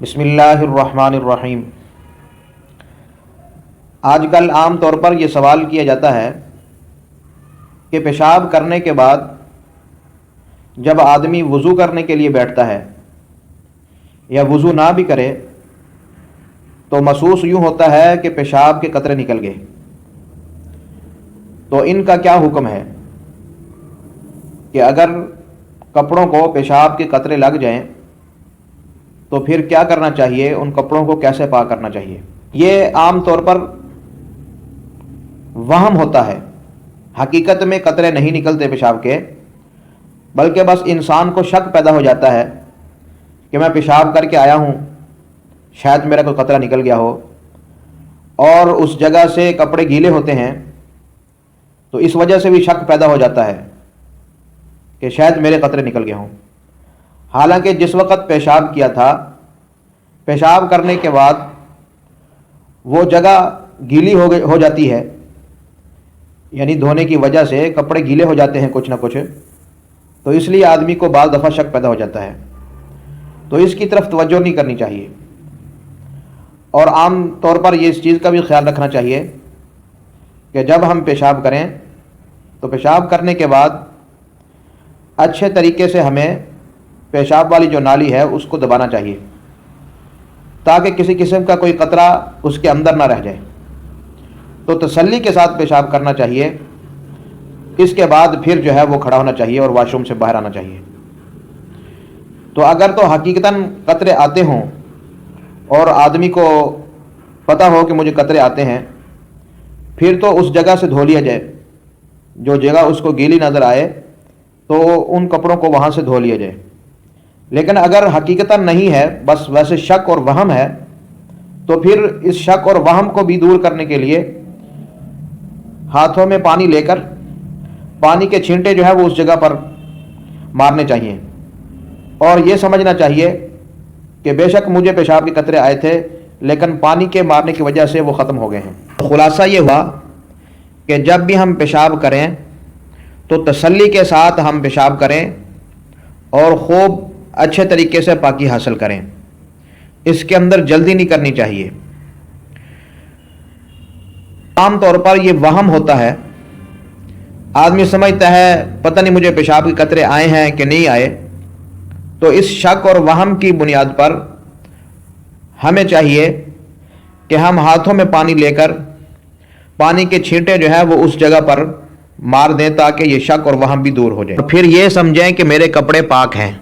بسم اللہ الرحمن الرحیم۔ آج کل عام طور پر یہ سوال کیا جاتا ہے کہ پیشاب کرنے کے بعد جب آدمی وضو کرنے کے لیے بیٹھتا ہے یا وضو نہ بھی کرے تو محسوس یوں ہوتا ہے کہ پیشاب کے قطرے نکل گئے، تو ان کا کیا حکم ہے کہ اگر کپڑوں کو پیشاب کے قطرے لگ جائیں تو پھر کیا کرنا چاہیے، ان کپڑوں کو کیسے پاک کرنا چاہیے؟ یہ عام طور پر وہم ہوتا ہے، حقیقت میں قطرے نہیں نکلتے پیشاب کے، بلکہ بس انسان کو شک پیدا ہو جاتا ہے کہ میں پیشاب کر کے آیا ہوں، شاید میرا کوئی قطرہ نکل گیا ہو، اور اس جگہ سے کپڑے گیلے ہوتے ہیں تو اس وجہ سے بھی شک پیدا ہو جاتا ہے کہ شاید میرے قطرے نکل گئے ہوں۔ حالانکہ جس وقت پیشاب کیا تھا، پیشاب کرنے کے بعد وہ جگہ گیلی ہو جاتی ہے، یعنی دھونے کی وجہ سے کپڑے گیلے ہو جاتے ہیں کچھ نہ کچھ، تو اس لیے آدمی کو بعض دفعہ شک پیدا ہو جاتا ہے، تو اس کی طرف توجہ نہیں کرنی چاہیے۔ اور عام طور پر یہ اس چیز کا بھی خیال رکھنا چاہیے کہ جب ہم پیشاب کریں تو پیشاب کرنے کے بعد اچھے طریقے سے ہمیں پیشاب والی جو نالی ہے اس کو دبانا چاہیے تاکہ کسی قسم کا کوئی قطرہ اس کے اندر نہ رہ جائے، تو تسلی کے ساتھ پیشاب کرنا چاہیے۔ اس کے بعد پھر جو ہے وہ کھڑا ہونا چاہیے اور واش روم سے باہر آنا چاہیے۔ تو اگر تو حقیقتاً قطرے آتے ہوں اور آدمی کو پتہ ہو کہ مجھے قطرے آتے ہیں، پھر تو اس جگہ سے دھو لیا جائے، جو جگہ اس کو گیلی نظر آئے تو ان کپڑوں کو وہاں سے دھو لیا جائے۔ لیکن اگر حقیقتاً نہیں ہے، بس ویسے شک اور وہم ہے، تو پھر اس شک اور وہم کو بھی دور کرنے کے لیے ہاتھوں میں پانی لے کر پانی کے چھینٹے جو ہے وہ اس جگہ پر مارنے چاہیے، اور یہ سمجھنا چاہیے کہ بے شک مجھے پیشاب کے قطرے آئے تھے لیکن پانی کے مارنے کی وجہ سے وہ ختم ہو گئے ہیں۔ خلاصہ یہ ہوا کہ جب بھی ہم پیشاب کریں تو تسلی کے ساتھ ہم پیشاب کریں اور خوب اچھے طریقے سے پاکی حاصل کریں، اس کے اندر جلدی نہیں کرنی چاہیے۔ عام طور پر یہ وہم ہوتا ہے، آدمی سمجھتا ہے پتہ نہیں مجھے پیشاب کے قطرے آئے ہیں کہ نہیں آئے، تو اس شک اور وہم کی بنیاد پر ہمیں چاہیے کہ ہم ہاتھوں میں پانی لے کر پانی کے چھینٹے جو ہے وہ اس جگہ پر مار دیں تاکہ یہ شک اور وہم بھی دور ہو جائے، اور پھر یہ سمجھیں کہ میرے کپڑے پاک ہیں۔